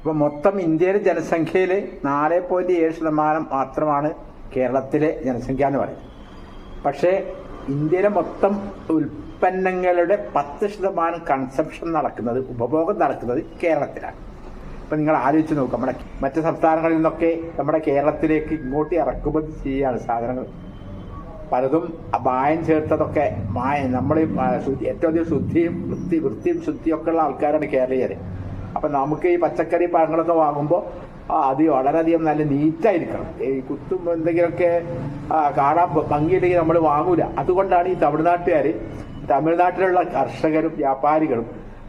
അപ്പോൾ മൊത്തം ഇന്ത്യയിലെ ജനസംഖ്യയിൽ 4.7% മാത്രമാണ് കേരളത്തിലെ ജനസംഖ്യ എന്ന് പറയുന്നത്. പക്ഷേ ഇന്ത്യയിലെ മൊത്തം ഉൽപ്പന്നങ്ങളുടെ 10% കൺസംഷൻ നടക്കുന്നത്, ഉപഭോഗം നടക്കുന്നത് കേരളത്തിലാണ്. അപ്പം നിങ്ങൾ ആലോചിച്ച് നോക്കുക, നമ്മുടെ മറ്റ് സംസ്ഥാനങ്ങളിൽ നിന്നൊക്കെ നമ്മുടെ കേരളത്തിലേക്ക് ഇങ്ങോട്ട് ഇറക്കുമതി ചെയ്യുകയാണ് സാധനങ്ങൾ. പലതും മായം ചേർത്തതൊക്കെ നമ്മൾ ഏറ്റവും അധികം വൃത്തിയും ശുദ്ധിയൊക്കെ ഉള്ള ആൾക്കാരാണ് കേരളീയർ. അപ്പം നമുക്ക് ഈ പച്ചക്കറി പഴങ്ങളൊക്കെ വാങ്ങുമ്പോൾ അത് വളരെയധികം നല്ല നീറ്റായിരിക്കണം. ഈ കുത്തും എന്തെങ്കിലുമൊക്കെ കാണാൻ ഭംഗിയുണ്ടെങ്കിൽ നമ്മൾ വാങ്ങൂല. അതുകൊണ്ടാണ് ഈ തമിഴ്നാട്ടിലുള്ള കർഷകരും വ്യാപാരികളും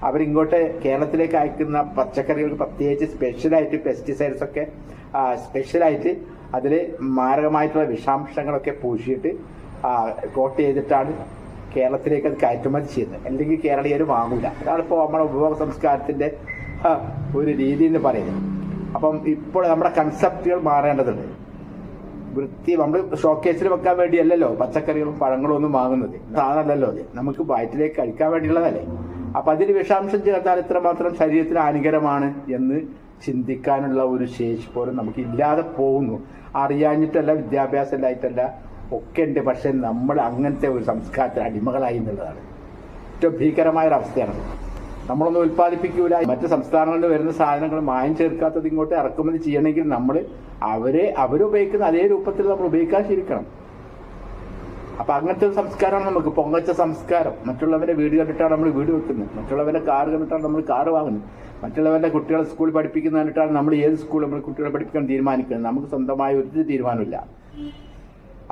അവരിങ്ങോട്ട് കേരളത്തിലേക്ക് അയക്കുന്ന പച്ചക്കറികൾക്ക് പ്രത്യേകിച്ച് സ്പെഷ്യലായിട്ട് പെസ്റ്റിസൈഡ്സ് ഒക്കെ സ്പെഷ്യലായിട്ട് അതിൽ മാരകമായിട്ടുള്ള വിഷാംശങ്ങളൊക്കെ പൂശിയിട്ട് കോട്ട് ചെയ്തിട്ടാണ് കേരളത്തിലേക്ക് അത് കയറ്റുമതി ചെയ്യുന്നത്. അല്ലെങ്കിൽ കേരളീയർ വാങ്ങൂല. അതാണ് ഇപ്പോൾ നമ്മുടെ ഉപഭോഗ സംസ്കാരത്തിൻ്റെ ഒരു രീതി എന്ന് പറയുന്നത്. അപ്പം ഇപ്പോൾ നമ്മുടെ കൺസെപ്റ്റുകൾ മാറേണ്ടതുണ്ട്. നമ്മൾ ഷോക്കേസിൽ വെക്കാൻ വേണ്ടിയല്ലല്ലോ പച്ചക്കറികളും പഴങ്ങളും ഒന്നും വാങ്ങുന്നത്. സാധനമല്ലല്ലോ അത്, നമുക്ക് വയറ്റിലേക്ക് കഴിക്കാൻ വേണ്ടിയുള്ളതല്ലേ. അപ്പം അതിൽ വിഷാംശം ചേർത്താൽ ഇത്രമാത്രം ശരീരത്തിന് ഹാനികരമാണ് എന്ന് ചിന്തിക്കാനുള്ള ഒരു ശേഷി പോലും നമുക്ക് ഇല്ലാതെ പോകുന്നു. അറിയാഞ്ഞിട്ടല്ല, വിദ്യാഭ്യാസമില്ലായിട്ടല്ല, ഒക്കെ ഉണ്ട്. പക്ഷെ നമ്മൾ അങ്ങനത്തെ ഒരു സംസ്കാരത്തിന് അടിമകളായി എന്നുള്ളതാണ് ഏറ്റവും ഭീകരമായൊരവസ്ഥയാണ്. നമ്മളൊന്നും ഉൽപ്പാദിപ്പിക്കൂല. മറ്റ് സംസ്ഥാനങ്ങളിൽ വരുന്ന സാധനങ്ങൾ മായം ചേർക്കാത്തത് ഇങ്ങോട്ട് ഇറക്കുമതി ചെയ്യണമെങ്കിൽ നമ്മൾ അവരുപയോഗിക്കുന്ന അതേ രൂപത്തിൽ നമ്മൾ ഉപയോഗിക്കാൻ ശീലിക്കണം. അപ്പം അങ്ങനത്തെ ഒരു സംസ്കാരമാണ് നമുക്ക്. പൊങ്ങച്ച സംസ്കാരം. മറ്റുള്ളവരുടെ വീട് കണ്ടിട്ടാണ് നമ്മൾ വീട് വെക്കുന്നത്, മറ്റുള്ളവരുടെ കാറ് കണ്ടിട്ടാണ് നമ്മൾ കാറ് വാങ്ങുന്നത്, മറ്റുള്ളവരുടെ കുട്ടികളെ സ്കൂളിൽ പഠിപ്പിക്കുന്ന കണ്ടിട്ടാണ് നമ്മൾ ഏത് സ്കൂളിൽ നമ്മൾ കുട്ടികളെ പഠിപ്പിക്കാൻ തീരുമാനിക്കുന്നത്. നമുക്ക് സ്വന്തമായ ഒരു തീരുമാനമില്ല.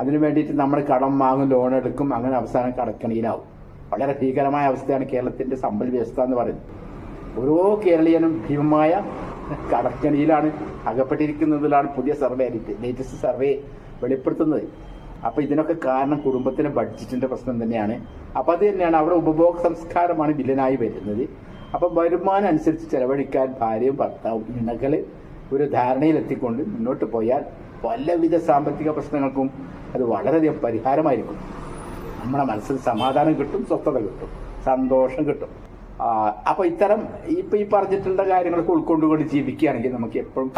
അതിനു വേണ്ടിയിട്ട് നമ്മൾ കടം വാങ്ങും, ലോൺ എടുക്കും, അങ്ങനെ അവസാനം കടക്കണിയിലാവും. വളരെ ഭീകരമായ അവസ്ഥയാണ് കേരളത്തിൻ്റെ സമ്പദ് വ്യവസ്ഥ എന്ന് പറയുന്നത്. ഓരോ കേരളീയനും ഭീമമായ കടക്കണിയിലാണ് അകപ്പെട്ടിരിക്കുന്നതിലാണ് പുതിയ ലേറ്റസ്റ്റ് സർവേ വെളിപ്പെടുത്തുന്നത്. അപ്പോൾ ഇതിനൊക്കെ കാരണം കുടുംബത്തിൻ്റെ ബഡ്ജറ്റിൻ്റെ പ്രശ്നം തന്നെയാണ്. അപ്പോൾ അത് തന്നെയാണ് അവിടെ ഉപഭോഗ സംസ്കാരമാണ് വില്ലനായി വരുന്നത്. അപ്പം വരുമാനം അനുസരിച്ച് ചെലവഴിക്കാൻ ഭാര്യയും ഭർത്താവും ഇണകൾ ഒരു ധാരണയിലെത്തിക്കൊണ്ട് മുന്നോട്ട് പോയാൽ പലവിധ സാമ്പത്തിക പ്രശ്നങ്ങൾക്കും അത് വളരെയധികം പരിഹാരമായിരിക്കും. നമ്മുടെ മനസ്സിൽ സമാധാനം കിട്ടും, സ്വസ്ഥത കിട്ടും, സന്തോഷം കിട്ടും. അപ്പോൾ ഇത്തരം ഈ പറഞ്ഞിട്ടുള്ള കാര്യങ്ങളൊക്കെ ഉൾക്കൊണ്ടുകൊണ്ട് ജീവിക്കുകയാണെങ്കിൽ നമുക്ക് എപ്പോഴും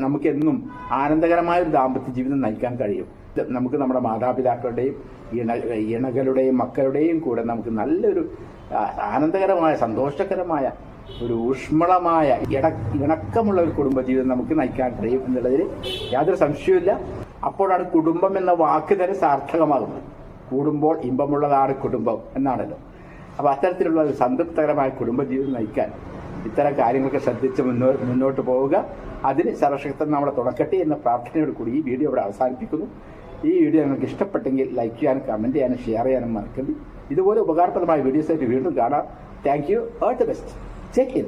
നമുക്ക് എന്നും ആനന്ദകരമായ ഒരു ദാമ്പത്യ ജീവിതം നയിക്കാൻ കഴിയും. നമുക്ക് നമ്മുടെ മാതാപിതാക്കളുടെയും ഇണകളുടെയും മക്കളുടെയും കൂടെ നമുക്ക് നല്ലൊരു ആനന്ദകരമായ സന്തോഷകരമായ ഒരു ഊഷ്മളമായ ഇണക്കമുള്ള ഒരു കുടുംബജീവിതം നമുക്ക് നയിക്കാൻ കഴിയും എന്നുള്ളതിൽ യാതൊരു സംശയവുമില്ല. അപ്പോഴാണ് കുടുംബം എന്ന വാക്ക് തന്നെ സാർത്ഥകമാകുന്നത്. കൂടുമ്പോൾ ഇമ്പമുള്ളതാണ് കുടുംബം എന്നാണല്ലോ. അപ്പോൾ അത്തരത്തിലുള്ള ഒരു സംതൃപ്തകരമായ കുടുംബജീവിതം നയിക്കാൻ ഇത്തരം കാര്യങ്ങളൊക്കെ ശ്രദ്ധിച്ച് മുന്നോട്ട് പോവുക. അതിന് സർവശക്തൻ നമ്മളെ തുണക്കട്ടെ എന്ന പ്രാർത്ഥനയോട് കൂടി ഈ വീഡിയോ ഇവിടെ അവസാനിപ്പിക്കുന്നു. ഈ വീഡിയോ നിങ്ങൾക്ക് ഇഷ്ടപ്പെട്ടെങ്കിൽ ലൈക്ക് ചെയ്യാനും കമൻറ്റ് ചെയ്യാനും ഷെയർ ചെയ്യാനും മറക്കരുത്. ഇതുപോലെ ഉപകാരപ്രദമായ വീഡിയോസായിട്ട് വീണ്ടും കാണാം. Thank you. All the best. Check in.